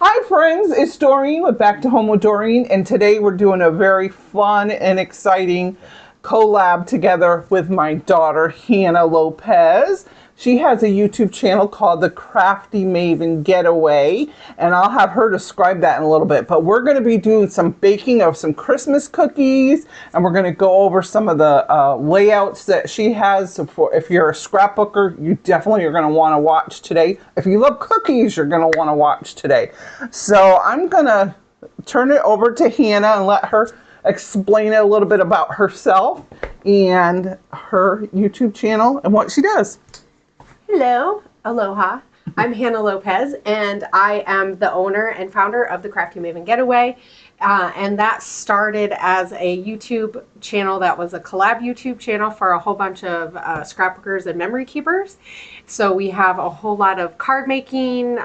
Hi friends, it's Doreen with Back to Home with Doreen, and today we're doing a very fun and exciting collab together with my daughter Hannah Lopez. She has a YouTube channel called the Crafty Maven Getaway, and I'll have her describe that in a little bit. But we're going to be doing some baking of some Christmas cookies, and we're going to go over some of the layouts that she has. So if you're a scrapbooker, you definitely are going to want to watch today. If you love cookies, you're going to want to watch today. So I'm going to turn it over to Hannah and let her explain a little bit about herself and her YouTube channel and what she does. Hello, aloha. I'm Hannah Lopez, and I am the owner and founder of the Crafty Maven Getaway. And that started as a YouTube channel that was a collab YouTube channel for a whole bunch of scrapbookers and memory keepers. So we have a whole lot of card making,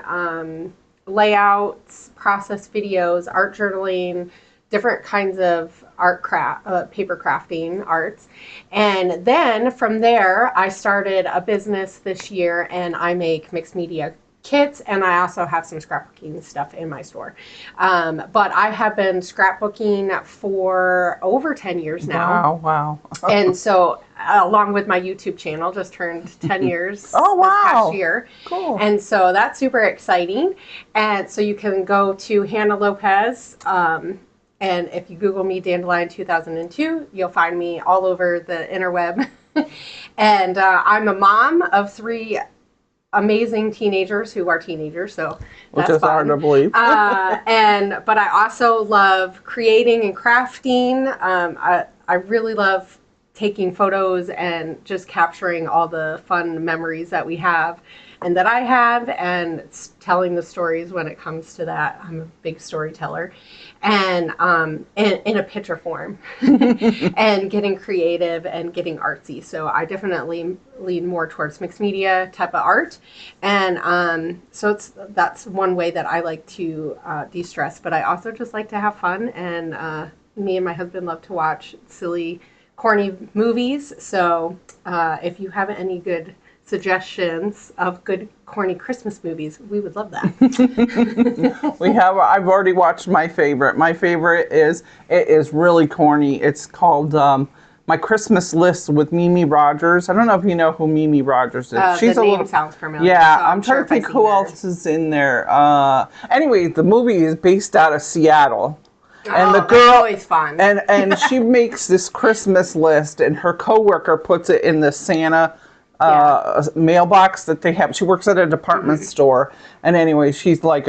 layouts, process videos, art journaling, different kinds of art craft, paper crafting arts. And then from there, I started a business this year, and I make mixed media kits, and I also have some scrapbooking stuff in my store. But I have been scrapbooking for over 10 years now. Wow. And so along with my YouTube channel, just turned 10 years this past year. Cool. And so that's super exciting. And so you can go to Hannah Lopez, and if you Google me, Dandelion 2002, you'll find me all over the interweb. And I'm a mom of 3 amazing teenagers who are teenagers, so that's which is hard to believe. but I also love creating and crafting. I really love taking photos and just capturing all the fun memories that we have and that I have, and telling the stories when it comes to that. I'm a big storyteller, and in a picture form, and getting creative and getting artsy. So I definitely lean more towards mixed media type of art, and so that's one way that I like to de-stress. But I also just like to have fun, and me and my husband love to watch silly, corny movies. So if you have any good suggestions of good corny Christmas movies, we would love that. I've already watched my favorite. My favorite it is really corny. It's called My Christmas List with Mimi Rogers. I don't know if you know who Mimi Rogers is. The name sounds familiar. Yeah, so I'm trying to think who else is in there. Anyway, the movie is based out of Seattle. And the girl, that's always fun. and she makes this Christmas list, and her coworker puts it in the Santa mailbox that they have. She works at a department store, and anyway, she's like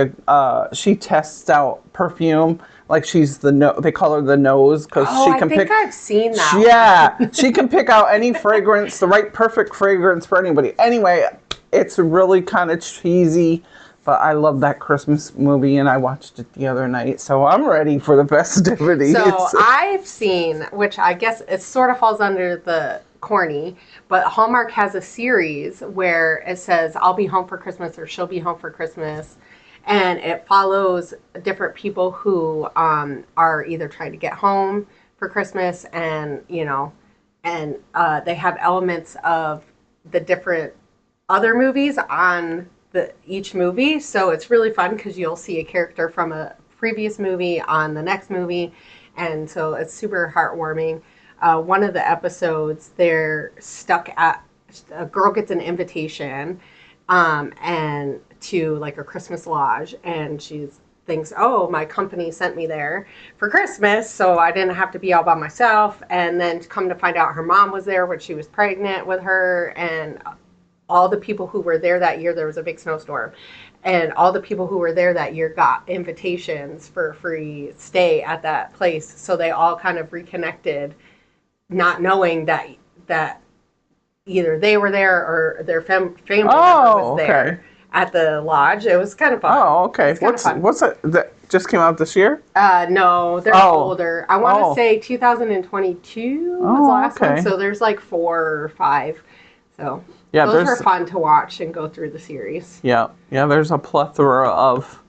she tests out perfume. Like they call her the nose, because she can pick. I've seen that. Yeah, she can pick out any fragrance, the right perfect fragrance for anybody. Anyway, it's really kind of cheesy, but I love that Christmas movie, and I watched it the other night, so I'm ready for the festivities. So I've seen, which I guess it sort of falls under the corny, but Hallmark has a series where it says, I'll be home for Christmas, or she'll be home for Christmas. And it follows different people who are either trying to get home for Christmas, and, they have elements of the different other movies on each movie. So it's really fun because you'll see a character from a previous movie on the next movie. And so it's super heartwarming. One of the episodes, they're stuck at, a girl gets an invitation and to like a Christmas lodge, and she thinks, oh, my company sent me there for Christmas, so I didn't have to be all by myself. And then come to find out her mom was there when she was pregnant with her, and all the people who were there that year, there was a big snowstorm, and all the people who were there that year got invitations for a free stay at that place. So they all kind of reconnected, not knowing that either they were there or their family member was there at the lodge. It was kind of fun. Oh, okay. What's that just came out this year? No, they're older. I want to say 2022 was the last one. So there's like 4 or 5. So yeah, those were fun to watch and go through the series. Yeah. There's a plethora of.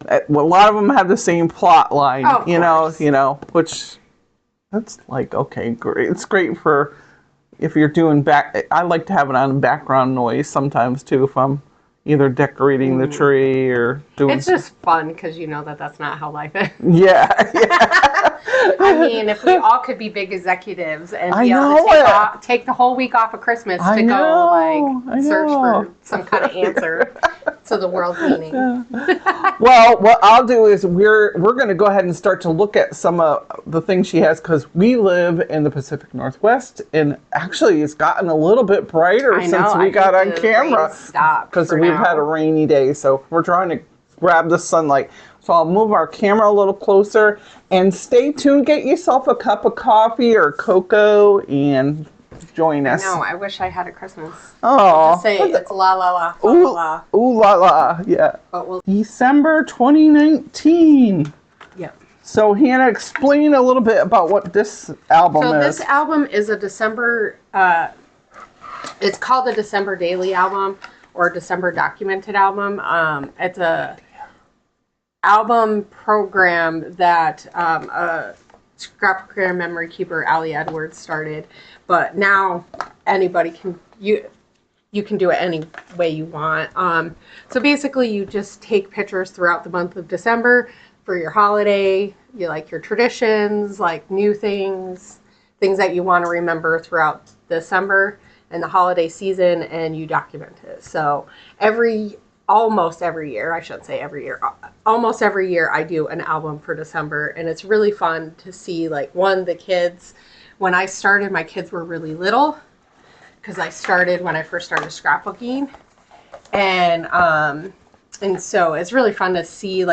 A lot of them have the same plot line. Which that's like great. It's great for if you're doing I like to have it on background noise sometimes too if I'm either decorating the tree or doing. It's just fun because you know that that's not how life is. Yeah. I mean, if we all could be big executives and I be able know to take the whole week off of Christmas to go I search know. for some kind of answer to the world's meaning. Well, what I'll do is we're going to go ahead and start to look at some of the things she has, because we live in the Pacific Northwest, and actually it's gotten a little bit brighter since we got on camera, because we've had a rainy day, so we're trying to grab the sunlight. So I'll move our camera a little closer, and stay tuned. Get yourself a cup of coffee or cocoa and join us. No, I wish I had a Christmas. Oh, just say it's la la la. Ooh, la. Ooh la la, yeah. But December 2019. Yep. So Hannah, explain a little bit about what this album is. So this album is a December, it's called a December Daily album or December Documented album. It's a album program that a scrapbooker and memory keeper, Allie Edwards, started. But now anybody can, you can do it any way you want. So basically you just take pictures throughout the month of December for your holiday, your traditions, like new things that you want to remember throughout December and the holiday season, and you document it. So almost every year, I shouldn't say every year, almost every year I do an album for December, and it's really fun to see, the kids. When I started, my kids were really little, because I started when I first started scrapbooking, and so it's really fun to see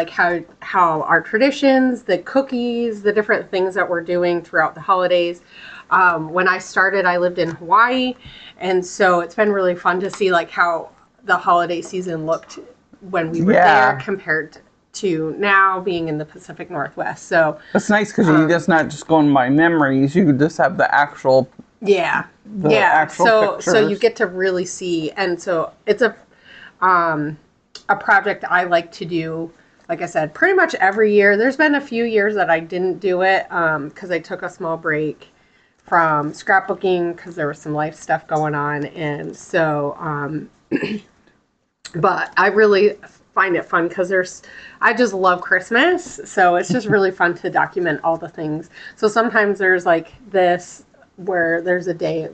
how our traditions, the cookies, the different things that we're doing throughout the holidays. When I started, I lived in Hawaii, and so it's been really fun to see how the holiday season looked when we were there compared to now being in the Pacific Northwest. So that's nice, because you're just not just going by memories. You just have the actual actual pictures. So you get to really see, and so it's a project I like to do, like I said, pretty much every year. There's been a few years that I didn't do it because I took a small break from scrapbooking because there was some life stuff going on, and so but I really find it fun because I just love Christmas, so it's just really fun to document all the things. So sometimes there's this where there's a day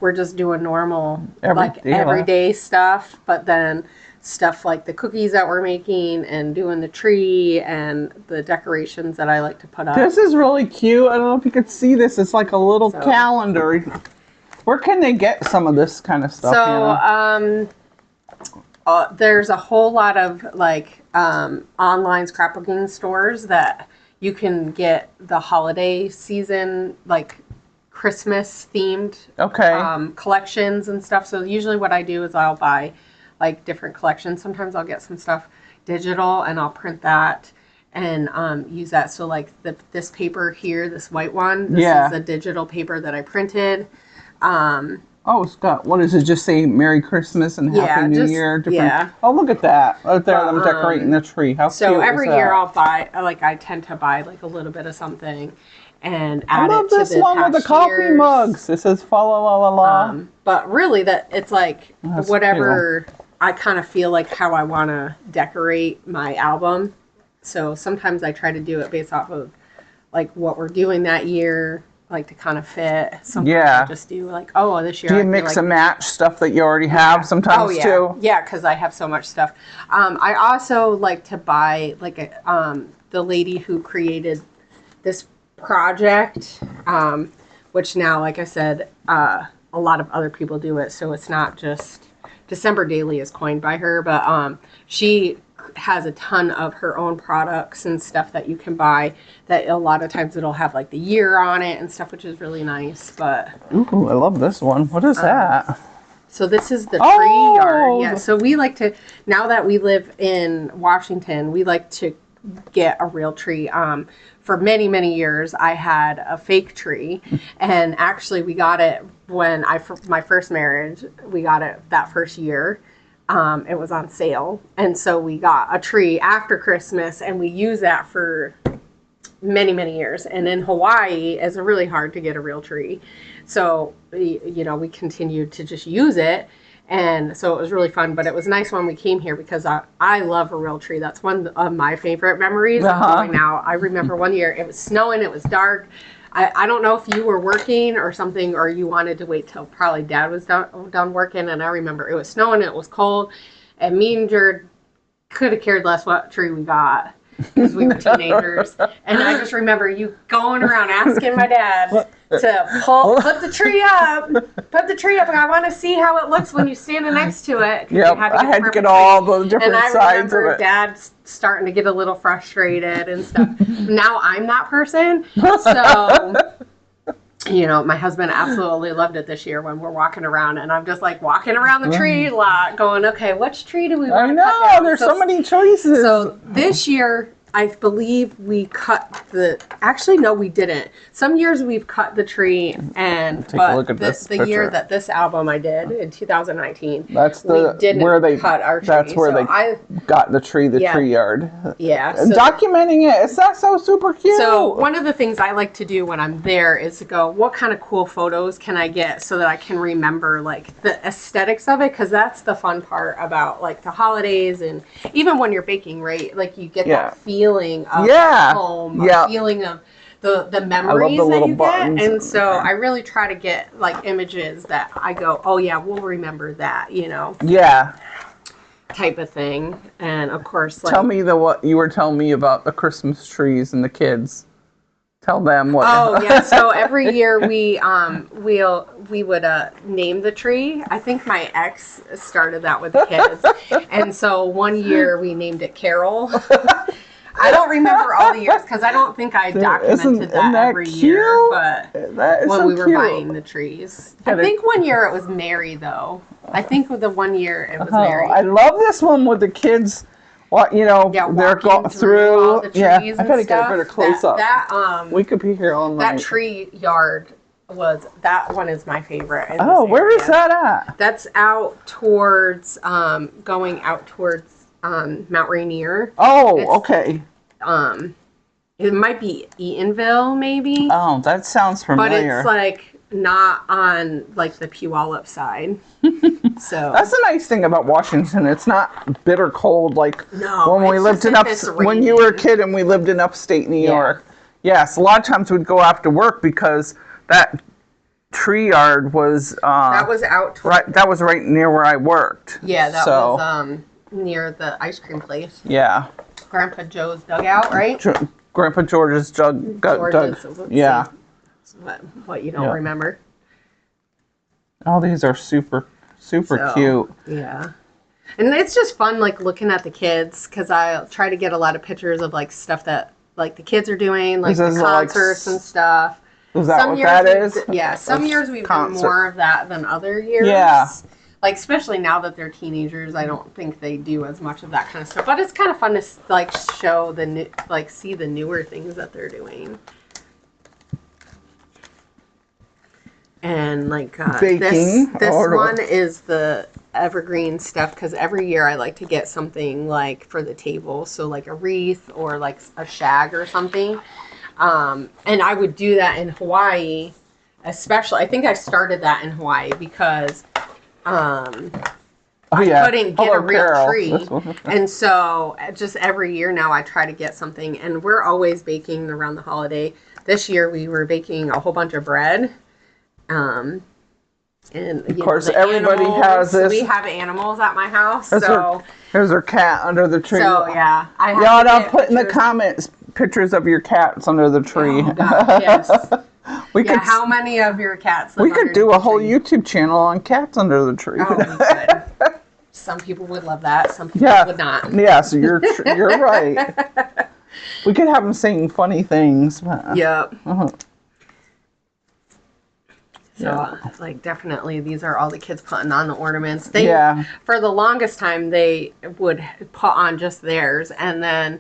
we're just doing normal everyday stuff, but then stuff like the cookies that we're making and doing the tree and the decorations that I like to put up. This is really cute. I don't know if you could see this. It's like a little calendar. Where can they get some of this kind of stuff? So there's a whole lot of online scrapbooking stores that you can get the holiday season, Christmas themed collections and stuff. So usually what I do is I'll buy different collections. Sometimes I'll get some stuff digital and I'll print that and use that. So this paper here, this white one, this is a digital paper that I printed. Scott, what does it just say? Merry Christmas and Happy New Year. Oh, look at that. Right there, I'm decorating the tree. How cute is that? So every year I'll buy, I tend to buy a little bit of something and add it to the past years. I love this one with the coffee mugs. It says fa la la la la. But really it's whatever cute. I kind of feel how I want to decorate my album. So sometimes I try to do it based off of what we're doing that year, to kind of fit. Sometimes I just do this year. Do you mix and match stuff that you already have sometimes too? Yeah, because I have so much stuff. I also like to buy the lady who created this project, which now, like I said, a lot of other people do it. So it's not just December Daily is coined by her, but she has a ton of her own products and stuff that you can buy that a lot of times it'll have the year on it and stuff, which is really nice. But ooh, I love this one. What is that? So this is the tree yard. Yeah. So we like to, now that we live in Washington, we like to get a real tree. For many, many years, I had a fake tree, and actually we got it when my first marriage, we got it that first year. It was on sale, and so we got a tree after Christmas, and we used that for many, many years. And in Hawaii, it's really hard to get a real tree, so we continued to just use it. And so it was really fun, but it was nice when we came here because I love a real tree. That's one of my favorite memories of going out. I remember one year it was snowing, it was dark. I don't know if you were working or something, or you wanted to wait till probably Dad was done working. And I remember it was snowing, it was cold, and me and Jared could have cared less what tree we got because we were teenagers. And I just remember you going around asking my dad to put the tree up, and I want to see how it looks when you're standing next to it. Yep, I had to get all the different sides of it. And I remember Dad starting to get a little frustrated and stuff. Now I'm that person, so you know, my husband absolutely loved it this year when we're walking around, and I'm just like walking around the tree lot, going, okay, which tree do we want to cut down? I know, there's so many choices. So this year, I believe we cut actually, no, we didn't. Some years we've cut the tree, Take a look at the year that this album I did in 2019, that's we didn't cut our tree. That's where they got the tree yard. Yeah. So documenting it, that's so super cute. So one of the things I like to do when I'm there is to go, what kind of cool photos can I get so that I can remember like the aesthetics of it? Because that's the fun part about like the holidays, and even when you're baking, right? Like you get that feeling of home, a feeling of the memories that you get. And so I really try to get like images that I go, oh yeah, we'll remember that, you know. Yeah. Type of thing. And of course, like, tell me what you were telling me about the Christmas trees and the kids. Tell them what. Oh yeah, so every year we would name the tree. I think my ex started that with the kids. And so one year we named it Carol. I don't remember all the years because I don't think I documented that every year, but when we were buying the trees. I think one year it was Mary, though. I think with the one year it was Mary. I love this one with the kids. You know, they're going through all the trees. I gotta get a better close up. We could be here all night. That tree yard that one is my favorite. Where is that at? That's out towards going out towards Mount Rainier. Okay. It might be Eatonville, maybe. Oh, that sounds familiar. But it's like not on like the Puyallup side. So that's the nice thing about Washington. It's not bitter cold like when we lived when you were a kid and we lived in upstate New York. Yes, a lot of times we'd go after work because that tree yard was that was out that was right near where I worked. Yeah, that was near the ice cream place. Yeah. Grandpa Joe's dugout, right? Grandpa George's dug. Yeah. What you don't remember. Oh, these are super cute. Yeah. And it's just fun, like, looking at the kids, because I try to get a lot of pictures of, like, stuff that, like, the kids are doing, like, the concerts and stuff. Is that what that is? Yeah. Some years we've done more of that than other years. Yeah. Like, especially now that they're teenagers, I don't think they do as much of that kind of stuff. But it's kind of fun to, like, show see the newer things that they're doing. And, like, baking. This one is the evergreen stuff, because every year I like to get something, like, for the table. So, like, a wreath or, like, a shag or something. And I would do that in Hawaii, especially. I think I started that in Hawaii because... I couldn't get a real tree. And so just every year now I try to get something, and we're always baking around the holiday. This year we were baking a whole bunch of bread. And of course everybody has this. We have animals at my house. There's our cat under the tree. So yeah. I'll put in the comments pictures of your cats under the tree. Oh gosh, yes. How many of your cats live We could do a whole YouTube channel on cats under the tree. Oh, we could. Some people would love that. Some people would not. Yeah, so you're right. We could have them saying funny things. Yep. So, like, definitely, these are all the kids putting on the ornaments. For the longest time, they would put on just theirs, and then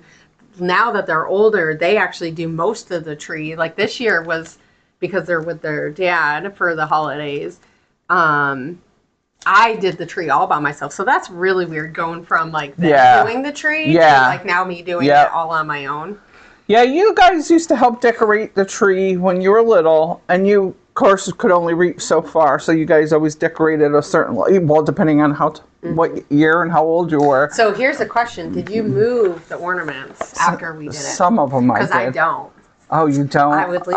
now that they're older, they actually do most of the tree. Like, this year was... because they're with their dad for the holidays, I did the tree all by myself. So that's really weird, going from, like, them doing the tree to, like, now me doing it all on my own. Yeah, you guys used to help decorate the tree when you were little, and you course, could only reach so far. So you guys always decorated a certain, well, depending on what year and how old you were. So here's the question: did you move the ornaments after we did it? Some of them I did. Because I don't. Oh, you don't? I would leave,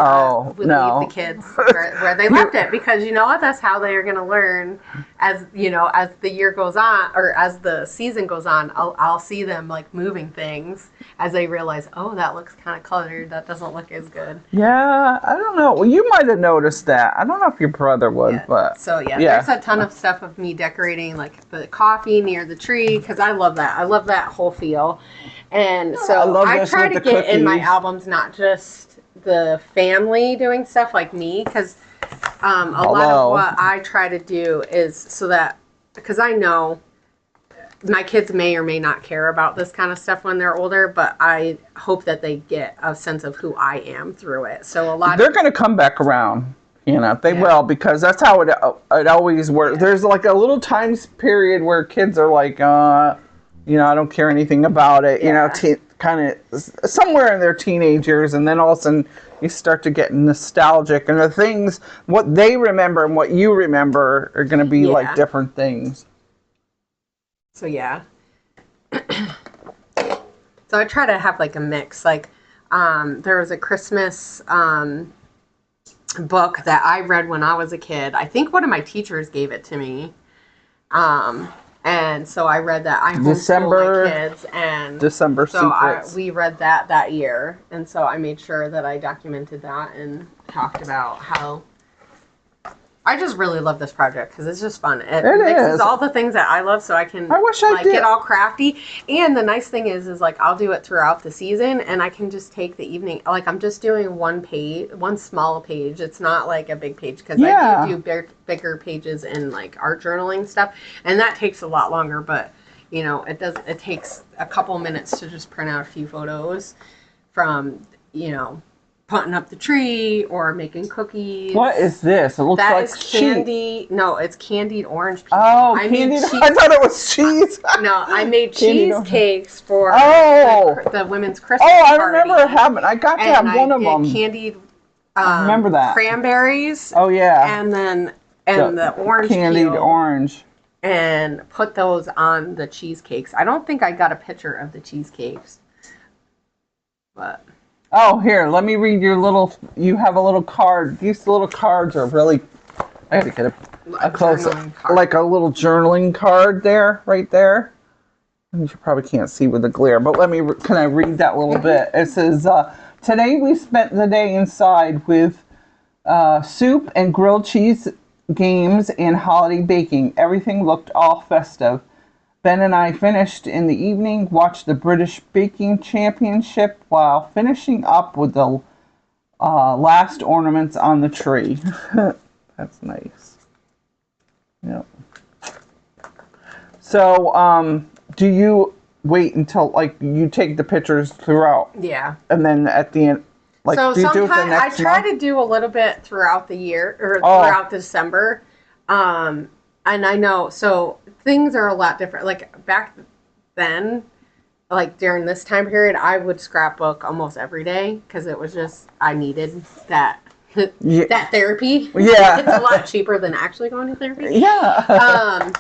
leave the kids where they left it, because you know what? That's how they are going to learn as the year goes on, or as the season goes on. I'll see them like moving things as they realize, oh, that looks kind of cluttered. That doesn't look as good. Yeah, I don't know. Well, you might have noticed that. I don't know if your brother would, but. So there's a ton of stuff of me decorating like the coffee near the tree, because I love that. I love that whole feel. And so I try to get in my albums not just the family doing stuff like me, because a lot of what I try to do is so that, because I know my kids may or may not care about this kind of stuff when they're older, but I hope that they get a sense of who I am through it. So they're going to come back around. They will, because that's how it always works. There's like a little time period where kids are like, I don't care anything about it. Kind of somewhere in their teenage years, and then all of a sudden you start to get nostalgic, and the things, what they remember and what you remember are going to be like different things. So so I try to have like a mix. Like there was a Christmas book that I read when I was a kid. I think one of my teachers gave it to me. And so I read that. I homeschool my kids, and December Secrets. We read that year, and so I made sure that I documented that and talked about how I just really love this project because it's just fun. It mixes all the things that I love, so I can get all crafty. And the nice thing is like I'll do it throughout the season, and I can just take the evening. Like I'm just doing one small page. It's not like a big page, because I do bigger pages in like art journaling stuff, and that takes a lot longer. But it takes a couple minutes to just print out a few photos from putting up the tree or making cookies. What is this? It looks like candy. No, it's candied orange peel. Oh, candied. I thought it was cheese. No, I made cheesecakes for the women's Christmas party. I remember having. I got to have one of them. Candied. I remember that. Cranberries. Oh yeah. And then the orange candied peel, orange. And put those on the cheesecakes. I don't think I got a picture of the cheesecakes, but. Oh, here, let me read you have a little card. These little cards are really, I gotta get a close, like a little journaling card right there. You probably can't see with the glare, but can I read that little bit? It says, today we spent the day inside with soup and grilled cheese games and holiday baking. Everything looked all festive. Ben and I finished in the evening, watched the British Baking Championship while finishing up with the last ornaments on the tree. That's nice. Yep. So, do you wait until, you take the pictures throughout? Yeah. And then at the end, so do you do it the next I try month? to do a little bit throughout the year, or throughout December. And I know, so things are a lot different. Like back then, like during this time period, I would scrapbook almost every day because it was just, I needed that that therapy. Yeah. It's a lot cheaper than actually going to therapy. Yeah.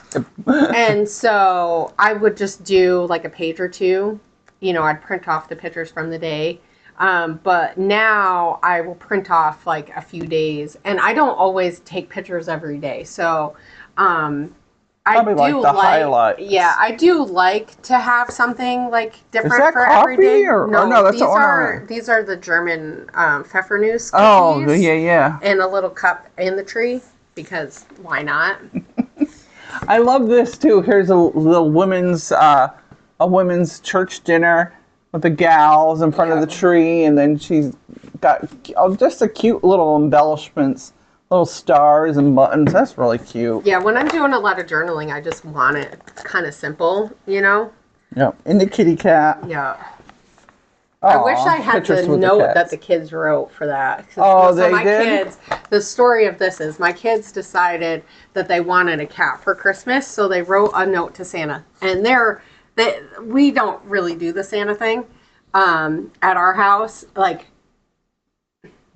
And so I would just do like a page or two. I'd print off the pictures from the day. But now I will print off like a few days, and I don't always take pictures every day. So, I do like highlights. Yeah, I do like to have something like different Is that for coffee every day. or no? That's the ornament. These are the German Pfeffernuss cookies. Oh, yeah. In a little cup in the tree, because why not? I love this too. Here's a little women's church dinner with the gals in front of the tree, and then she's got just a cute little embellishments. Little stars and buttons. That's really cute. Yeah, when I'm doing a lot of journaling, I just want it kind of simple, Yeah, and the kitty cat. Yeah. I wish I had the note that the kids wrote for that. Oh, so my did? Kids, the story of this is my kids decided that they wanted a cat for Christmas, so they wrote a note to Santa. And we don't really do the Santa thing at our house. Like,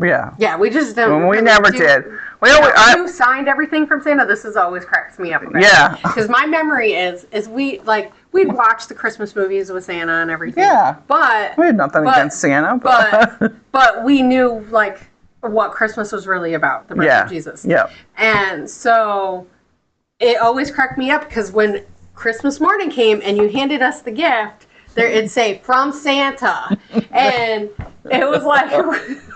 Yeah. Yeah, we just don't. We really never did. Who signed everything from Santa? This is always cracks me up. Yeah. Because my memory is we'd watch the Christmas movies with Santa and everything. Yeah. But we had nothing against Santa. But we knew like what Christmas was really about, the birth of Jesus. Yeah. And so it always cracked me up because when Christmas morning came and you handed us the gift, it'd say from Santa, and it was like,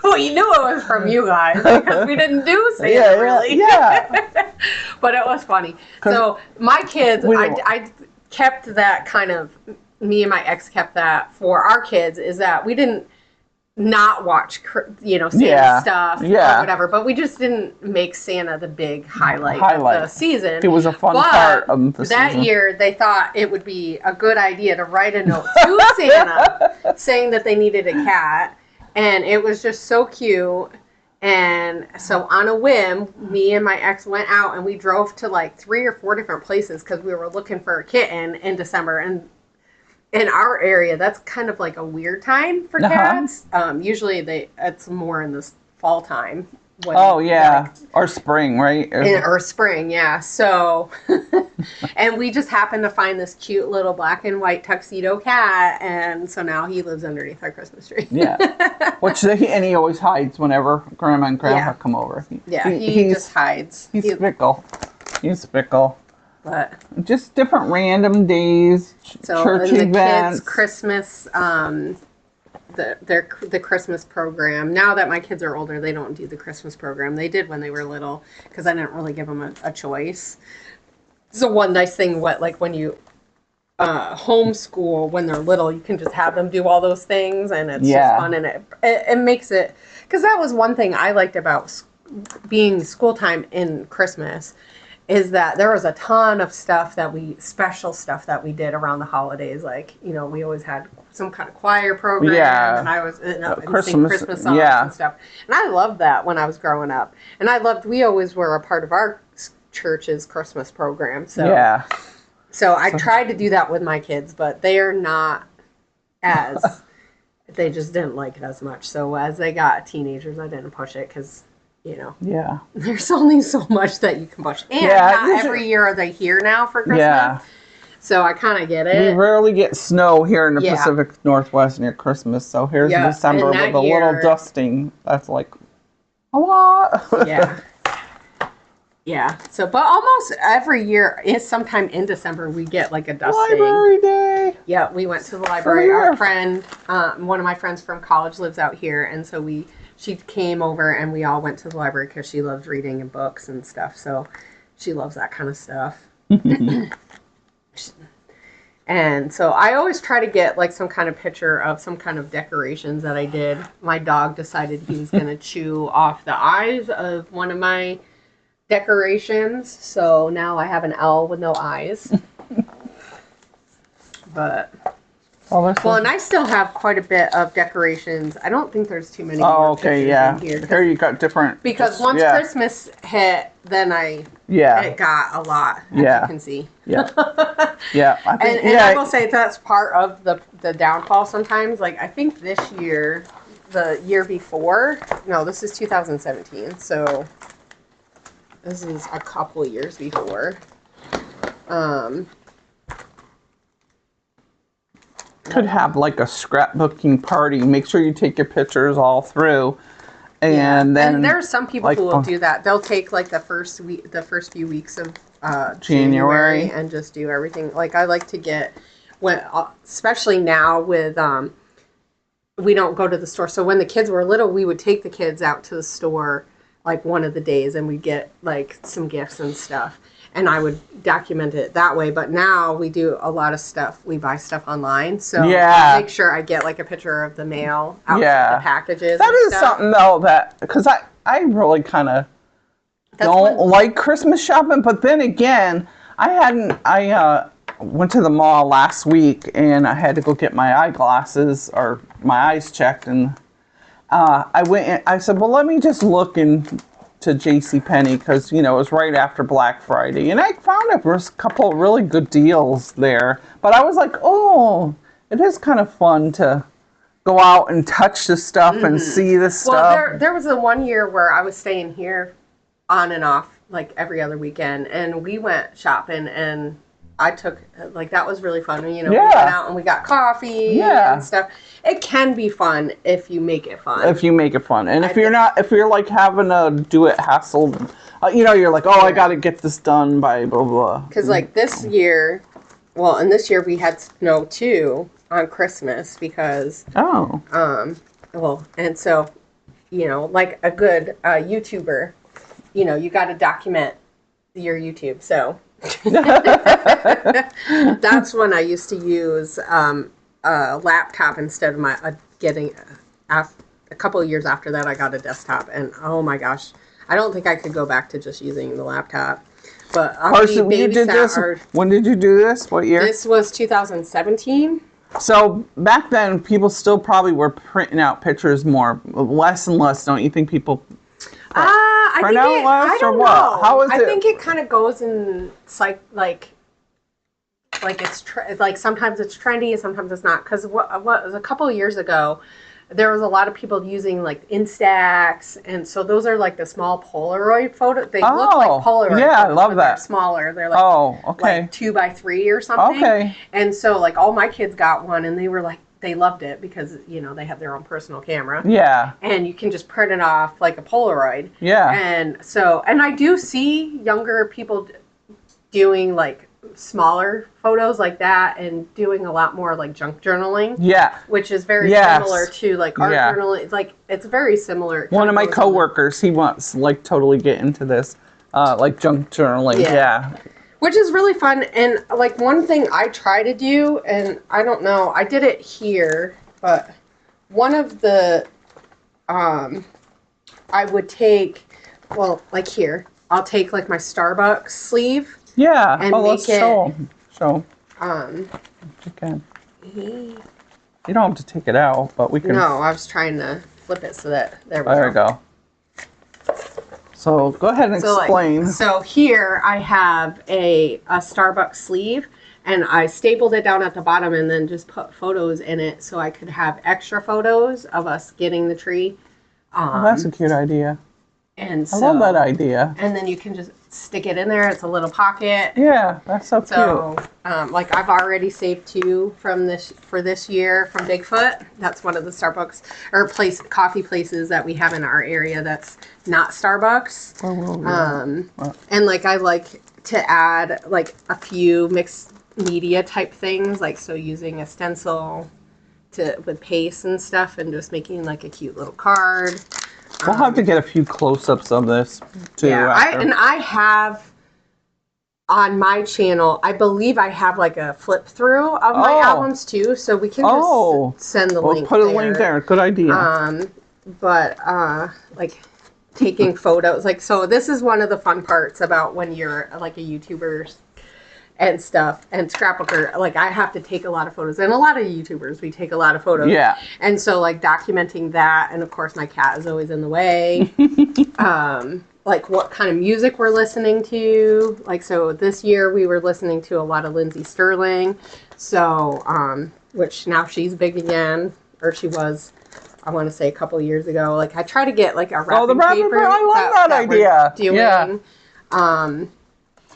we knew it was from you guys because we didn't do Santa really. Yeah. But it was funny. So my kids, I kept that kind of, me and my ex kept that for our kids, is that we didn't not watch, Santa stuff or whatever, but we just didn't make Santa the big highlight of the season. It was a fun part of the season. That year, they thought it would be a good idea to write a note to Santa saying that they needed a cat, and it was just so cute. And so on a whim, me and my ex went out and we drove to like 3 or 4 different places because we were looking for a kitten in December. And in our area, that's kind of like a weird time for cats. Usually it's more in the fall time. Or spring, right? Or spring, yeah. So, and we just happened to find this cute little black and white tuxedo cat, and so now he lives underneath our Christmas tree. Yeah. And he always hides whenever Grandma and Grandpa come over. He just hides. He's fickle. He's fickle. But just different random days, church and events. Kids' Christmas, the Christmas program. Now that my kids are older, they don't do the Christmas program. They did when they were little because I didn't really give them a choice. So one nice thing, when you homeschool when they're little, you can just have them do all those things, and it's just fun, and it makes it, because that was one thing I liked about being school time in Christmas, is that there was a ton of special stuff that we did around the holidays. Like, we always had some kind of choir program, and I was sing Christmas songs and stuff. And I loved that when I was growing up. And we always were a part of our church's Christmas program. So, so I tried to do that with my kids, but they are not they just didn't like it as much. So as they got teenagers, I didn't push it because, there's only so much that you can push. And not every year are they here now for Christmas. Yeah. So I kind of get it. We rarely get snow here in the Pacific Northwest near Christmas. So here's December with a little dusting. That's like a lot. Yeah. So, but almost every year, sometime in December, we get like a dusting. Library day. Yeah, we went to the library. Our friend, one of my friends from college lives out here, and so she came over and we all went to the library because she loves reading and books and stuff. So she loves that kind of stuff. And so I always try to get like some kind of picture of some kind of decorations that I did. My dog decided he was going to chew off the eyes of one of my decorations. So now I have an L with no eyes. But... and I still have quite a bit of decorations. I don't think there's too many more pictures in here. Here you got different... Because once Christmas hit, then it got a lot, as you can see. Yeah. I will say that's part of the downfall sometimes. Like, I think this year, the year before... No, this is 2017, so... This is a couple of years before. Could have like a scrapbooking party. Make sure you take your pictures all through, and then. And there are some people who will do that. They'll take like the first few weeks of January and just do everything. Like I like to get especially now with we don't go to the store. So when the kids were little, we would take the kids out to the store like one of the days, and we'd get like some gifts and stuff. And I would document it that way. But now we do a lot of stuff. We buy stuff online. So I make sure I get like a picture of the mail out with the packages. That is something though because I really kind of don't like Christmas shopping. But then again, I went to the mall last week and I had to go get my eyeglasses or my eyes checked. And I went and I said, well, let me just look into JCPenney because, it was right after Black Friday. And I found there was a couple of really good deals there. But I was like, oh, it is kind of fun to go out and touch the stuff and see the stuff. Well, there was a one year where I was staying here on and off like every other weekend, and we went shopping, and I took, like, that was really fun. You know, we went out and we got coffee and stuff. It can be fun if you make it fun. If you make it fun. And if you're like having to do it hassled, you know, you're like, I got to get this done by blah, blah. Because like this year, and this year we had snow too on Christmas because, and so, you know, like a good YouTuber, you know, you got to document your YouTube. So that's when I used to use a laptop instead of my getting. A couple of years after that, I got a desktop, and oh my gosh, I don't think I could go back to just using the laptop. But Carson, you did this. When did you do this? What year? This was 2017. So back then, people still probably were printing out pictures less and less. Don't you think people? I think I don't know. How is it? I think it kind of goes in like it's like sometimes it's trendy and sometimes it's not. Because what was a couple of years ago, there was a lot of people using like Instax, and so those are like the small Polaroid photos. They look like Polaroid. Yeah, photos, I love but that. They're smaller. They're like like 2x3 or something. Okay. And so like all my kids got one, and they were like, they loved it because, you know, they have their own personal camera. Yeah. And you can just print it off like a Polaroid. Yeah. And so, and I do see younger people doing like smaller photos like that and doing a lot more like junk journaling. Yeah. Which is very similar to like art journaling. Like, it's very similar. One of my coworkers, he wants like totally get into this, like junk journaling. Yeah. Which is really fun. And like one thing I try to do, and I don't know, I did it here, but one of the, I would take, like here, I'll take like my Starbucks sleeve. Yeah. And make it. Show. You can. You don't have to take it out, but we can. No, I was trying to flip it so that, there we go. So go ahead and explain. So here I have a Starbucks sleeve, and I stapled it down at the bottom and then just put photos in it so I could have extra photos of us getting the tree. That's a cute idea. And I love that idea. And then you can just stick it in there. It's a little pocket. Yeah, that's so cute. So, like I've already saved 2 from this year from Bigfoot. That's one of the Starbucks or coffee places that we have in our area that's not Starbucks. And like I like to add like a few mixed media type things, like so using a stencil with paste and stuff, and just making like a cute little card. We'll have to get a few close-ups of this too. Yeah, I have on my channel, I believe I have like a flip through of my albums too, so we can just send the link. We'll put a link there. Good idea. But like taking photos, like so this is one of the fun parts about when you're like a YouTuber and stuff, and scrapbooker, like I have to take a lot of photos, and a lot of YouTubers, we take a lot of photos. Yeah. And so like documenting that, and of course my cat is always in the way. Like what kind of music we're listening to. Like so this year we were listening to a lot of Lindsey Sterling. So which now she's big again, or she was, I want to say a couple of years ago. Like I try to get like a wrapping paper. I love that idea. Doing. Yeah.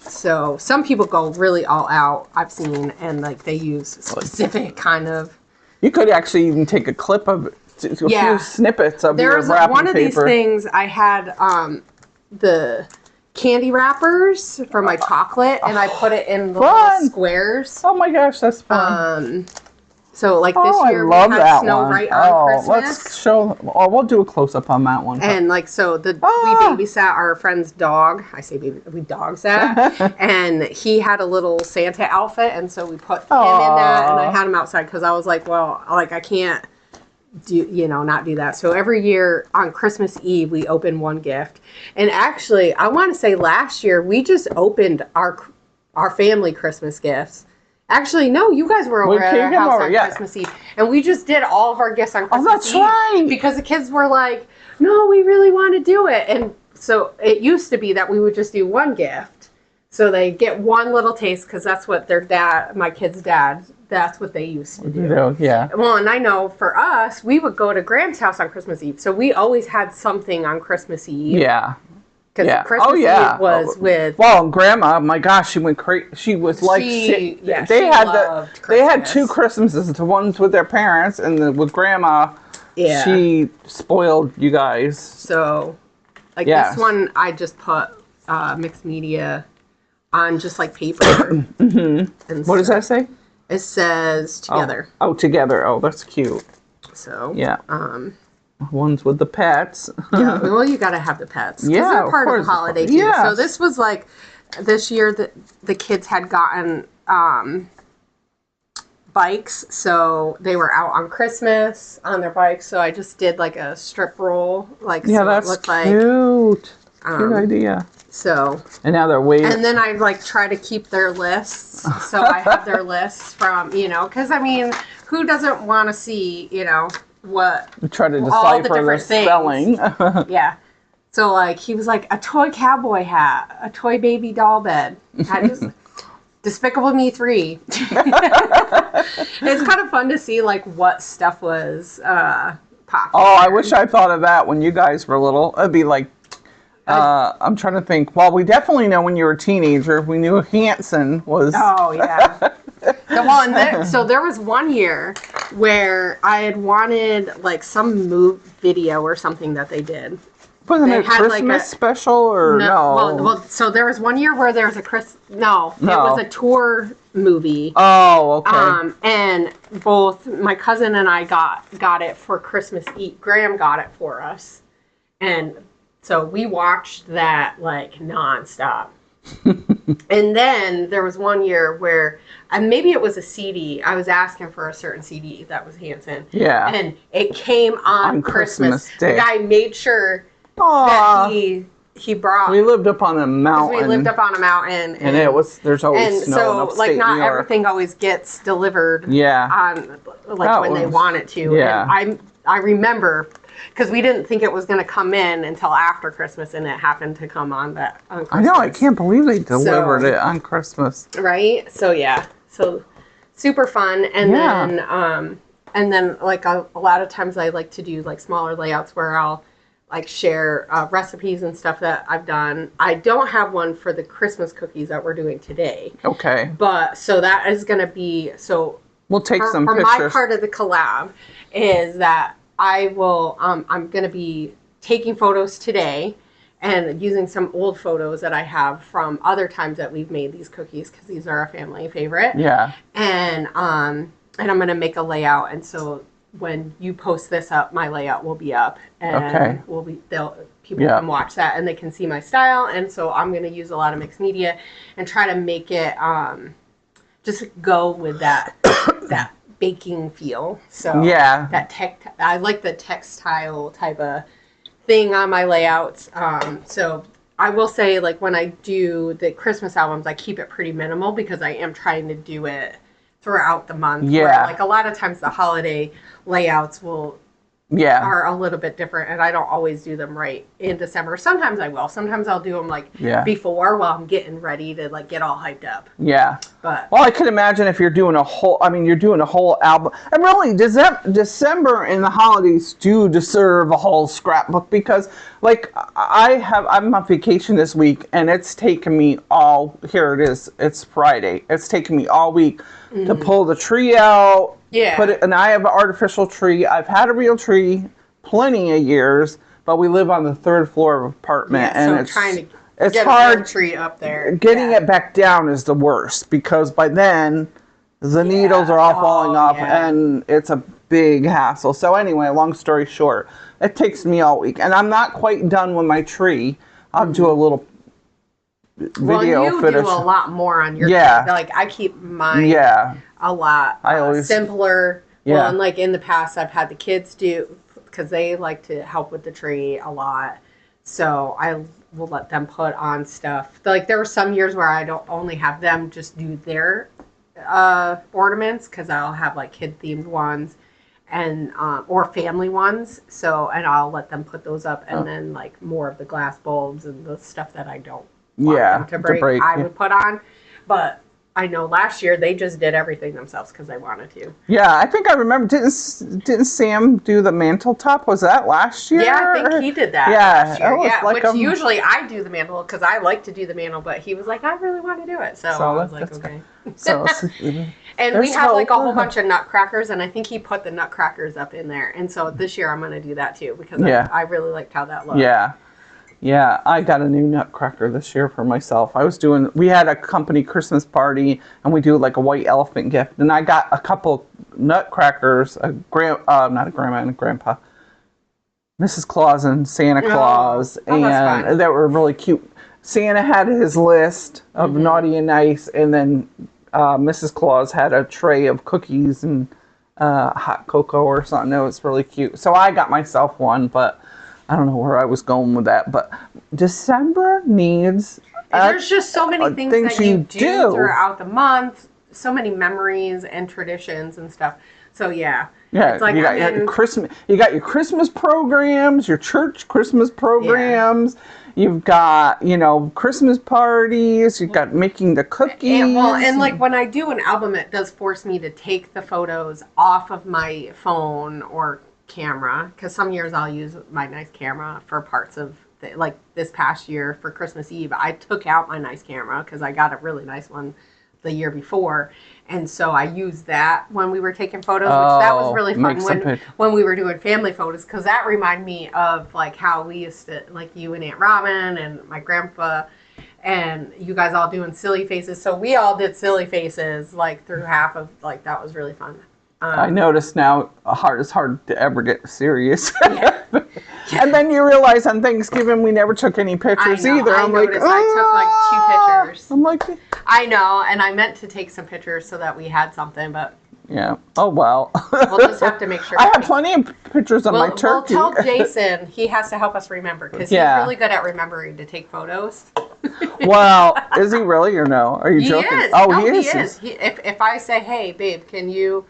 So some people go really all out, I've seen, and like they use specific kind of. You could actually even take a clip of a few snippets of your wrapping paper. There's one of these things I had the candy wrappers for my chocolate, and I put it in the little squares. Oh my gosh, that's fun. So like this year we had snow right on Christmas. Let's show. We'll do a close up on that one. And like so, we babysat our friend's dog. I say we dog sat, and he had a little Santa outfit, and so we put him in that, and I had him outside because I was like, well, like I can't not do that. So every year on Christmas Eve we open one gift, and actually I want to say last year we just opened our family Christmas gifts. Actually, no, you guys were over at our house on Christmas Eve. And we just did all of our gifts on Christmas Eve. Oh, that's right. Because the kids were like, no, we really want to do it. And so it used to be that we would just do one gift. So they get one little taste, because that's what my kid's dad that's what they used to do. You know, yeah. Well, and I know for us, we would go to Graham's house on Christmas Eve. So we always had something on Christmas Eve. Yeah. Because Yeah. Christmas Eve was with... Well, Grandma, my gosh, she went crazy. She was like... She they had 2 Christmases. The ones with their parents and with Grandma. Yeah. She spoiled you guys. So, like this one, I just put mixed media on just like paper. Mm-hmm. What does that say? It says together. Oh, together. Oh, that's cute. So yeah. Ones with the pets. Yeah. Well, you got to have the pets. Yeah, they're part of the holiday too. Yes. So this was like this year that the kids had gotten bikes, so they were out on Christmas on their bikes. So I just did like a strip roll, like yeah, so that's it looked cute. Like, good idea. So and now they're waiting. And then I like try to keep their lists, so I have their lists from because I mean, who doesn't want to see what try to all the decipher the spelling. Yeah. So like he was like a toy cowboy hat, a toy baby doll bed. I just Despicable Me 3. It's kind of fun to see like what stuff was popular. Oh, I wish I thought of that when you guys were little. It'd be like I'm trying to think. Well, we definitely know when you were a teenager. We knew Hanson was. Oh yeah. So there was one year where I had wanted like some video or something that they did. Wasn't it a Christmas special or no? Well, so there was one year where there was a it was a tour movie. Oh, okay. And both my cousin and I got it for Christmas Eve. Graham got it for us, and so we watched that like nonstop. And then there was one year where, and maybe it was a CD. I was asking for a certain CD that was Hanson. Yeah. And it came on Christmas Day. The guy made sure that he brought. We lived up on a mountain. We lived up on a mountain, and there's always snow in upstate like not New York. everything always gets delivered. Yeah. On like when they want it to. Yeah. And I remember. Because we didn't think it was going to come in until after Christmas, and it happened to come on Christmas. I know, I can't believe they delivered it on Christmas. Right? So yeah, so super fun. And then like a lot of times I like to do like smaller layouts where I'll like share recipes and stuff that I've done. I don't have one for the Christmas cookies that we're doing today. Okay. But so that is going to be We'll take some pictures. For my part of the collab is that I will, I'm going to be taking photos today and using some old photos that I have from other times that we've made these cookies because these are a family favorite. Yeah. And I'm going to make a layout. And so when you post this up, my layout will be up. And people can watch that and they can see my style. And so I'm going to use a lot of mixed media and try to make it just go with that baking feel. So yeah, I like the textile type of thing on my layouts. So I will say, like when I do the Christmas albums, I keep it pretty minimal because I am trying to do it throughout the month. Yeah, where, like a lot of times the holiday layouts are a little bit different, and I don't always do them right in December. Sometimes I will. Sometimes I'll do them like before while I'm getting ready to like get all hyped up. Yeah. But I could imagine if you're doing a whole album. And really, December and the holidays do deserve a whole scrapbook because like I'm on vacation this week and it's taken me here it is. It's Friday. It's taken me all week to pull the tree out. Yeah. And I have an artificial tree. I've had a real tree plenty of years, but we live on the 3rd floor of an apartment, and it's get hard. A tree up there. Getting it back down is the worst because by then the needles are all falling off, and it's a big hassle. So anyway, long story short, it takes me all week, and I'm not quite done with my tree. I'll do a little video footage. Do a lot more on your tree. Like I keep mine. A lot simpler. Yeah. Well, and like in the past, I've had the kids do because they like to help with the tree a lot. So I will let them put on stuff. Like there were some years where I don't only have them just do their ornaments because I'll have like kid themed ones and or family ones. So and I'll let them put those up, and then like more of the glass bulbs and the stuff that I don't want them to break I would put on, but. I know last year they just did everything themselves because they wanted to. Yeah, I think I remember. Didn't Sam do the mantle top? Was that last year? Yeah, I think he did that last year. Yeah, like which usually I do the mantle because I like to do the mantle, but he was like, I really want to do it. So I was like, okay. So, and we have like a whole bunch of nutcrackers, and I think he put the nutcrackers up in there. And so this year I'm going to do that too because I really liked how that looked. Yeah. Yeah, I got a new nutcracker this year for myself. We had a company Christmas party, and we do like a white elephant gift. And I got a couple nutcrackers, not a grandma and a grandpa, Mrs. Claus and Santa Claus, and they were really cute. Santa had his list of naughty and nice, and then Mrs. Claus had a tray of cookies and hot cocoa or something. It was really cute. So I got myself one, but I don't know where I was going with that, but December needs... there's just so many things that you do throughout the month, so many memories and traditions and stuff. So yeah. Yeah, it's like, you got your Christmas programs, your church Christmas programs. Yeah. You've got, Christmas parties. You've got making the cookies. And like when I do an album, it does force me to take the photos off of my phone or camera, because some years I'll use my nice camera for parts of like this past year for Christmas Eve I took out my nice camera because I got a really nice one the year before, and so I used that when we were taking photos, which that was really fun when we were doing family photos, because that reminded me of like how we used to, like you and Aunt Robin and my grandpa and you guys all doing silly faces. So we all did silly faces like through half of, like, that was really fun. I notice now it's hard to ever get serious. Yeah. And then you realize on Thanksgiving we never took any pictures either. I noticed I took like 2 pictures. I'm like, I know, and I meant to take some pictures so that we had something, but yeah. Oh well. We'll just have to make sure. I have plenty of pictures of my turkey. We'll tell Jason he has to help us remember, because he's really good at remembering to take photos. Well, is he really or no? Are you joking? Is. Oh, he is. If I say, hey, babe, can you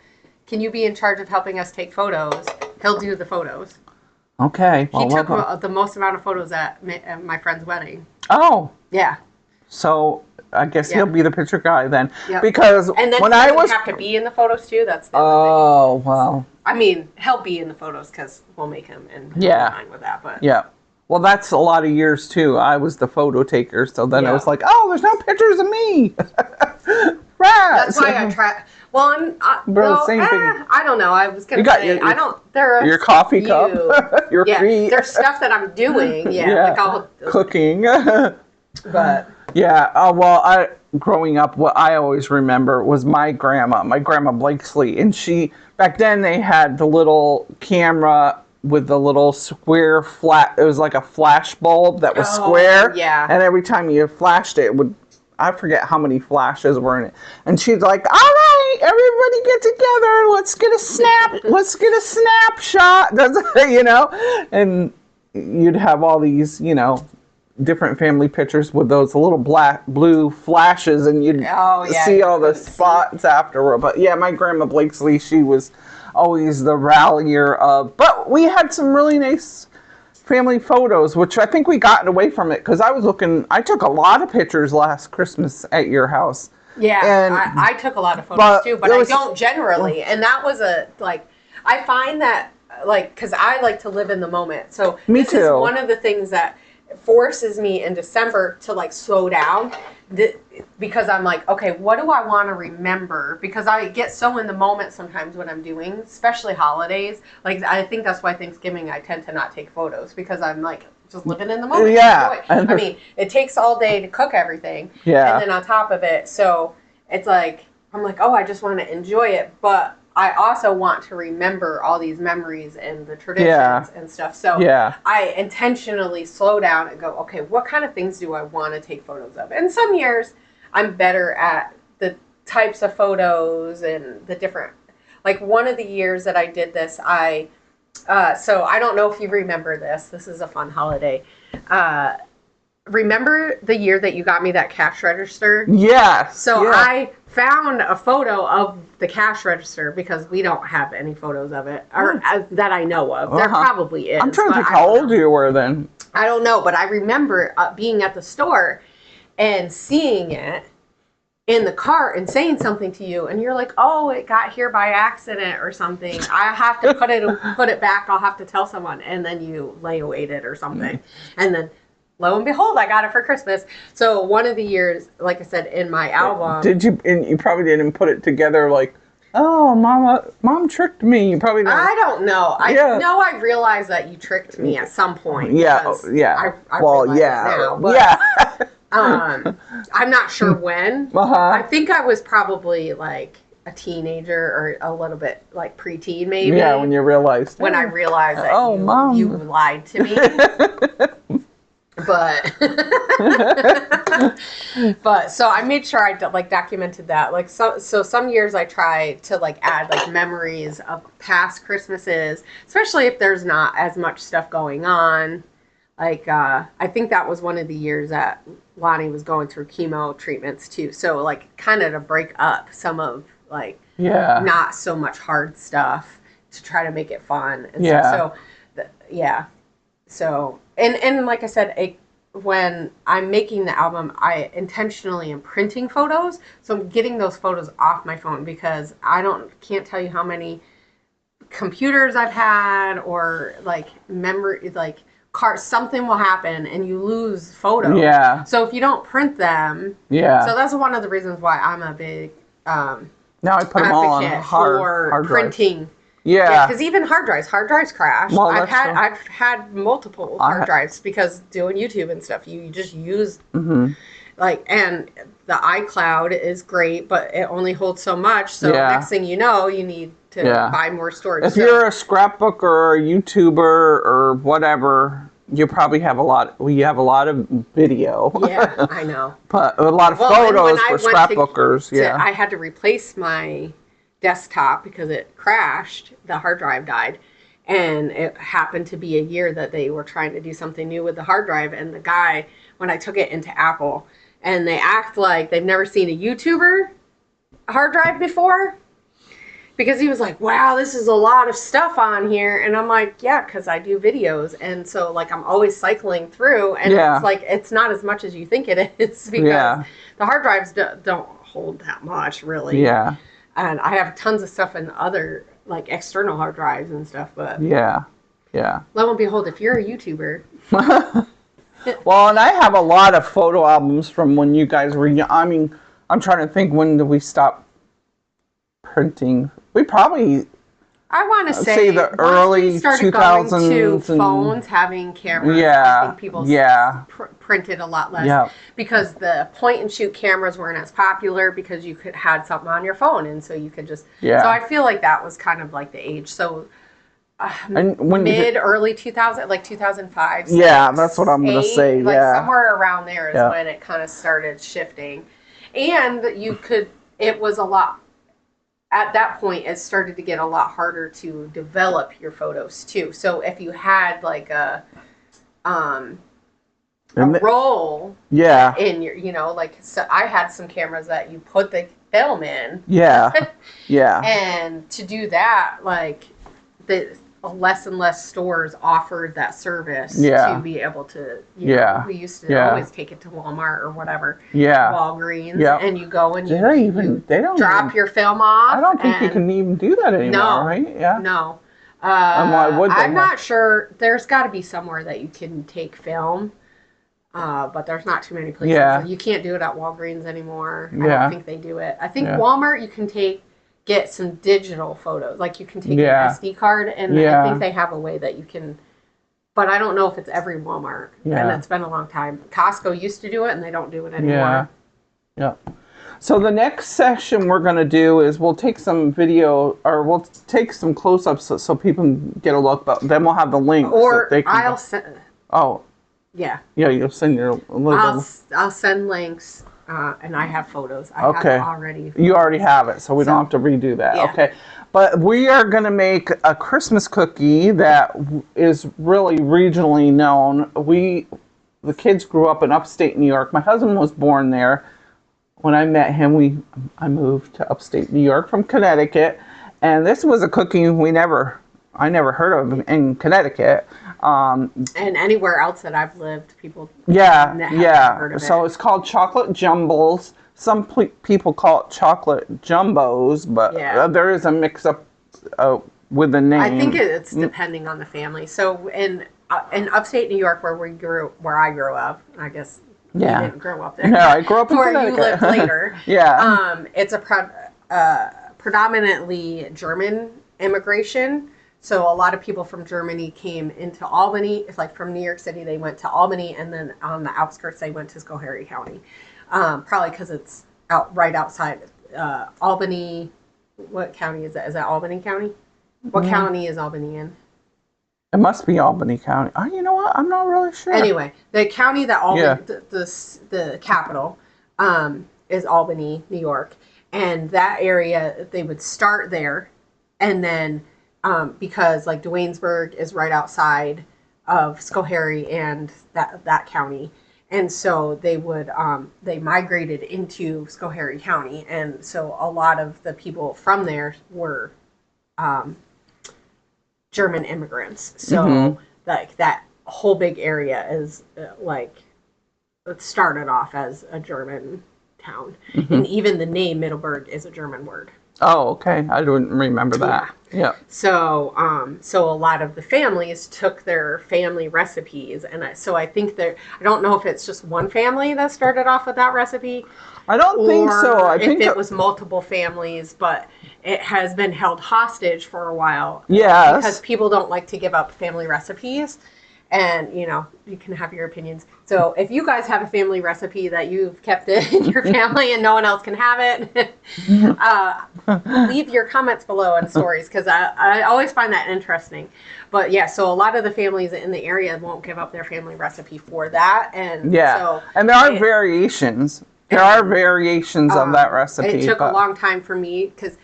be in charge of helping us take photos? He'll do the photos. Okay. He took the most amount of photos at my friend's wedding. Oh. Yeah. So I guess he'll be the picture guy then. Yep. Because and then when he I doesn't have to be in the photos too. That's the other thing. Well. I mean, he'll be in the photos because we'll make him and he'll be fine with that. But yeah. Well, that's a lot of years too. I was the photo taker, so then I was like, oh, there's no pictures of me. Right. That's why I try. Well, same thing. I don't know. I was gonna say I don't. There are your coffee cup, your feet. There's stuff that I'm doing. Yeah. Like I'll cooking. But yeah. Growing up, what I always remember was my grandma Blakesley, and back then they had the little camera with the little square flat. It was like a flash bulb that was square. Yeah. And every time you flashed it would. I forget how many flashes were in it. And she's like, all right, everybody get together. Let's get a snap. Let's get a snapshot. And you'd have all these, different family pictures with those little blue flashes, and you'd see all the spots afterward. But yeah, my grandma Blakesley, she was always the rallier of, but we had some really nice family photos, which I think we got away from it because I took a lot of pictures last Christmas at your house. Yeah, and I took a lot of photos too, but I don't generally. And that was I find that, because I like to live in the moment. So this is one of the things that forces me in December to slow down, because I'm like, okay, what do I want to remember? Because I get so in the moment sometimes when I'm doing, especially holidays. I think that's why Thanksgiving I tend to not take photos, because I'm just living in the moment. Yeah. I mean, it takes all day to cook everything. Yeah. And then on top of it, so it's I'm like, oh, I just want to enjoy it, but I also want to remember all these memories and the traditions and stuff. So I intentionally slow down and go, okay, what kind of things do I want to take photos of? And some years I'm better at the types of photos and the different, one of the years that I did this, so I don't know if you remember this. This is a fun holiday. Remember the year that you got me that cash register? Yes. So I found a photo of the cash register, because we don't have any photos of it, or that I know of. There probably is. I'm trying to think how old you were then. I don't know, but I remember being at the store and seeing it in the cart and saying something to you, and you're like, oh, it got here by accident or something. I have to put it back. I'll have to tell someone, and then you lay await it or something, and then lo and behold, I got it for Christmas. So one of the years, like I said, in my album, did you? And you probably didn't put it together like, oh, mom tricked me. You probably didn't. I don't know. I know I realized that you tricked me at some point. Yeah, yeah. I realize it now, but, yeah. I'm not sure when. I think I was probably like a teenager or a little bit like preteen, maybe. Yeah, when you realized. When I realized that Mom, you lied to me. But so I made sure I like documented that. Like so some years I try to like add like memories of past Christmases, especially if there's not as much stuff going on. Like I think that was one of the years that Lonnie was going through chemo treatments too. So like kind of to break up some of like not so much hard stuff to try to make it fun. And stuff. So So and like I said, when I'm making the album, I intentionally am printing photos. So I'm getting those photos off my phone because can't tell you how many computers I've had or like memory like cards. Something will happen and you lose photos. Yeah. So if you don't print them, so that's one of the reasons why I'm a big now I put them all on hard printing. Drive. Yeah, because even hard drives crash. Well, I've had multiple hard drives because doing YouTube and stuff, you just use like, and the iCloud is great, but it only holds so much. So next thing you know, you need to buy more storage. If you're a scrapbook or a YouTuber or whatever, you probably have a lot. We have a lot of video. Yeah, I know. But a lot of photos for scrapbookers. I had to replace my desktop because it crashed. The hard drive died, and it happened to be a year that they were trying to do something new with the hard drive. And the guy, when I took it into Apple, and they act like they've never seen a YouTuber hard drive before, because he was like, wow, this is a lot of stuff on here. And I'm like, yeah, because I do videos, and so like I'm always cycling through, and it's like it's not as much as you think it is because the hard drives don't hold that much really. And I have tons of stuff in other, like, external hard drives and stuff, but... Yeah. Lo and behold, if you're a YouTuber... Well, and I have a lot of photo albums from when you guys were young. I mean, I'm trying to think, when did we stop printing? We probably... I want to say the early 2000s going to phones having cameras. I think people printed a lot less because the point and shoot cameras weren't as popular because you had something on your phone, and so you could just. So I feel like that was kind of like the age. So early 2000, like 2005. Yeah, that's what I'm going to say. Like somewhere around there is when it kind of started shifting, and it was a lot. At that point, it started to get a lot harder to develop your photos too. So if you had like a roll in your, so I had some cameras that you put the film in. And to do that, like less and less stores offered that service to be able to, we used to always take it to Walmart or whatever, Walgreens, and you go and they don't drop your film off. I don't think you can even do that anymore, right? Yeah. No. Why would they? I'm not sure. There's got to be somewhere that you can take film, but there's not too many places. So you can't do it at Walgreens anymore. I don't think they do it. I think Walmart, you can get some digital photos. Like you can take an SD card, and I think they have a way that you can, but I don't know if it's every Walmart. And it's been a long time. Costco used to do it, and they don't do it anymore. So the next session we're going to do is we'll take some video, or we'll take some close-ups so people can get a look, but then we'll have the link. Or I'll send... Oh. Yeah. Yeah, you'll send your... I'll send links. And I have photos. I have it already. You already have it, so we don't have to redo that. Okay. But we are going to make a Christmas cookie that is really regionally known. The kids grew up in upstate New York. My husband was born there. When I met him, I moved to upstate New York from Connecticut. And this was a cookie I never heard of in Connecticut. And anywhere else that I've lived, people heard of it. So it's called Chocolate Jumbles some people call it chocolate jumbos, but there is a mix-up with the name. I think it's depending on the family. So in upstate New York, where I grew up, I guess you didn't grow up there. No, I grew up in where Connecticut. you lived later. It's a predominantly German immigration. So a lot of people from Germany came into Albany. It's like from New York City, they went to Albany, and then on the outskirts, they went to Schoharie County. Probably because it's right outside Albany. What county is that? Is that Albany County? What county is Albany in? It must be Albany County. Oh, you know what? I'm not really sure. Anyway, the county that Albany, the capital, is Albany, New York. And that area, they would start there. And then because like Duanesburg is right outside of Schoharie and that county. And so they would, they migrated into Schoharie County. And so a lot of the people from there were German immigrants. So like that whole big area is it started off as a German town. And even the name Middleburg is a German word. Oh, okay. I didn't remember that. Yeah. So a lot of the families took their family recipes, and so I think that I don't know if it's just one family that started off with that recipe. I don't think so. I think it was multiple families, but it has been held hostage for a while. Yes. Because people don't like to give up family recipes. And, you can have your opinions. So if you guys have a family recipe that you've kept it in your family and no one else can have it, leave your comments below in stories, because I always find that interesting. But yeah, so a lot of the families in the area won't give up their family recipe for that. And and there are variations. There are variations of that recipe. It took a long time for me, because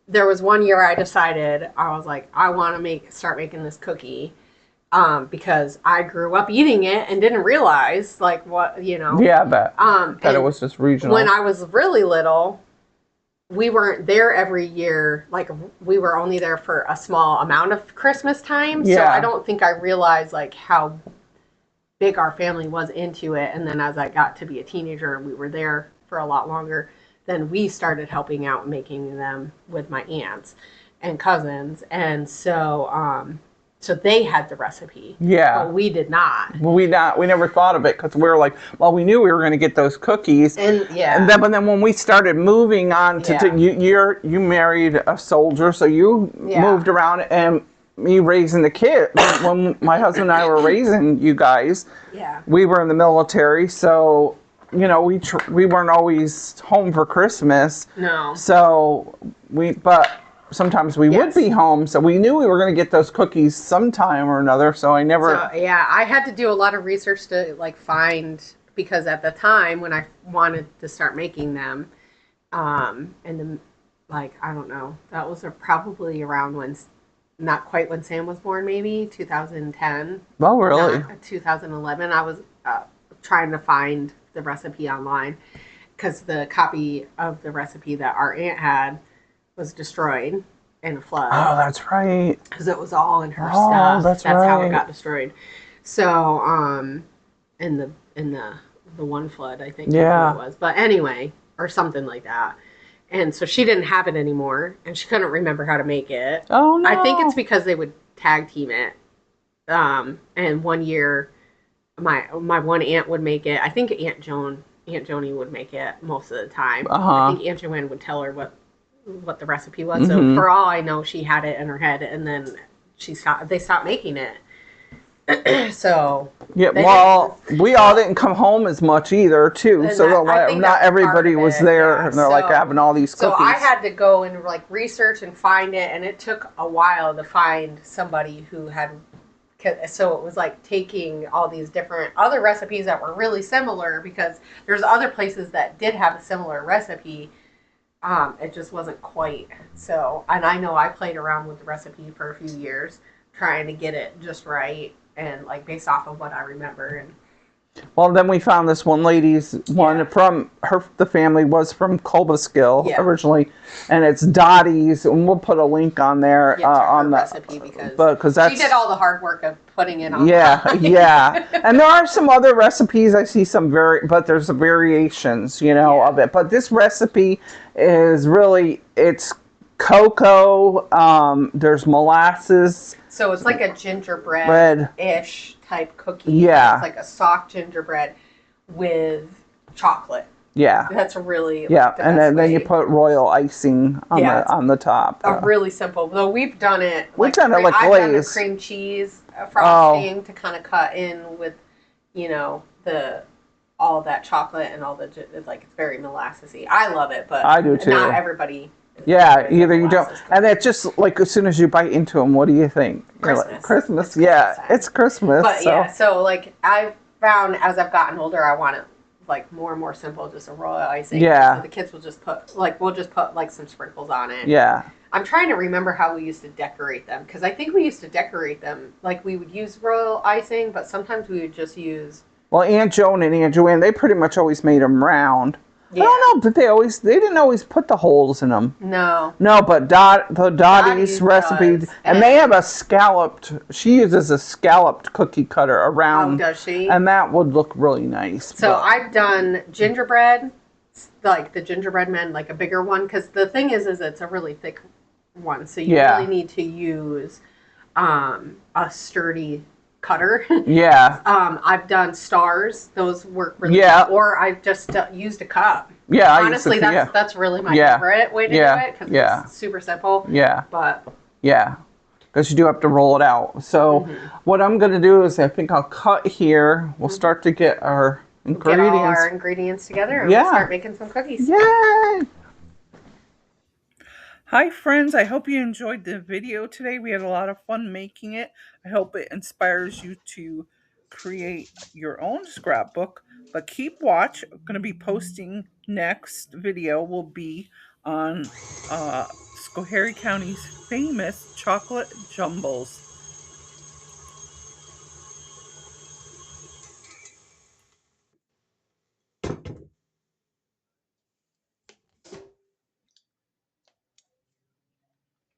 there was one year I decided, I was like, I want to start making this cookie. Because I grew up eating it and didn't realize what. Yeah, that it was just regional. When I was really little, we weren't there every year. Like, we were only there for a small amount of Christmas time. So I don't think I realized how big our family was into it. And then as I got to be a teenager and we were there for a lot longer, then we started helping out making them with my aunts and cousins. And so so they had the recipe. Yeah. But we did not. Well, we never thought of it, because we were like, well, we knew we were going to get those cookies. And but then when we started moving on to you married a soldier, so you moved around, and me raising the kid. When my husband and I were raising you guys, we were in the military, so we weren't always home for Christmas. No. So sometimes we would be home, so we knew we were going to get those cookies sometime or another, so I never... So, I had to do a lot of research to, find... Because at the time, when I wanted to start making them, I don't know, that was probably around when... Not quite when Sam was born, maybe, 2010. Oh, really? 2011. I was trying to find the recipe online, because the copy of the recipe that our aunt had was destroyed in a flood. Oh, that's right. Because it was all in her stuff. That's right. how it got destroyed. So, in the one flood, I think it was. But anyway, or something like that. And so she didn't have it anymore, and she couldn't remember how to make it. Oh, no. I think it's because they would tag team it. And one year, my one aunt would make it. I think Aunt Joni would make it most of the time. I think Aunt Joanne would tell her what the recipe was. So for all I know, she had it in her head, and then they stopped making it. So we all didn't come home as much either, too. So not everybody was there, and they're having all these cookies. So I had to go and research and find it, and it took a while to find somebody who had. So it was taking all these different other recipes that were really similar, because there's other places that did have a similar recipe. It just wasn't quite. So, and I know I played around with the recipe for a few years, trying to get it just right, and based off of what I remember. Well, then we found this one lady's one from the family was from Colbaskill originally, and it's Dottie's, and we'll put a link on there on the recipe because she did all the hard work of putting it on. Yeah. And there are some other recipes. I see some but there's variations, of it. But this recipe is really it's cocoa. There's molasses. So it's like a gingerbread-ish type cookie. Yeah. It's like a soft gingerbread with chocolate. Yeah. That's really and then you put royal icing on the top. Really simple. Though we've done it. We've done it like glaze. I've done the cream cheese frosting to kind of cut in with, all that chocolate and all the it's very molassy. I love it, but I do too. Not everybody. Either you don't, and it's just like as soon as you bite into them, what do you think? Christmas. Like, Christmas, it's Christmas. But so like I've found as I've gotten older, I want it like more and more simple, just a royal icing. Yeah. So the kids will just put we'll just put like some sprinkles on it. Yeah. I'm trying to remember how we used to decorate them because I think we used to decorate them like we would use royal icing, but sometimes we would just use. Well, Aunt Joan and Aunt Joanne, they pretty much always made them round. Yeah. I don't know, but they didn't always put the holes in them. No, but Dottie's recipe, and they have she uses a scalloped cookie cutter around. Oh, does she? And that would look really nice. So I've done gingerbread, like the gingerbread men, like a bigger one, because the thing is it's a really thick one, so you really need to use a sturdy cutter. Yeah. I've done stars. Those work really well. Or I've just used a cup. Yeah. Honestly, that's really my favorite way to do it because it's super simple. Yeah. But. Yeah. Because you do have to roll it out. So what I'm going to do is I think I'll cut here. We'll start to get our ingredients. Get all our ingredients together and we'll start making some cookies. Yay! Hi friends, I hope you enjoyed the video today. We had a lot of fun making it. I hope it inspires you to create your own scrapbook. But keep watch. I'm going to be posting next video will be on Schoharie County's famous chocolate jumbles.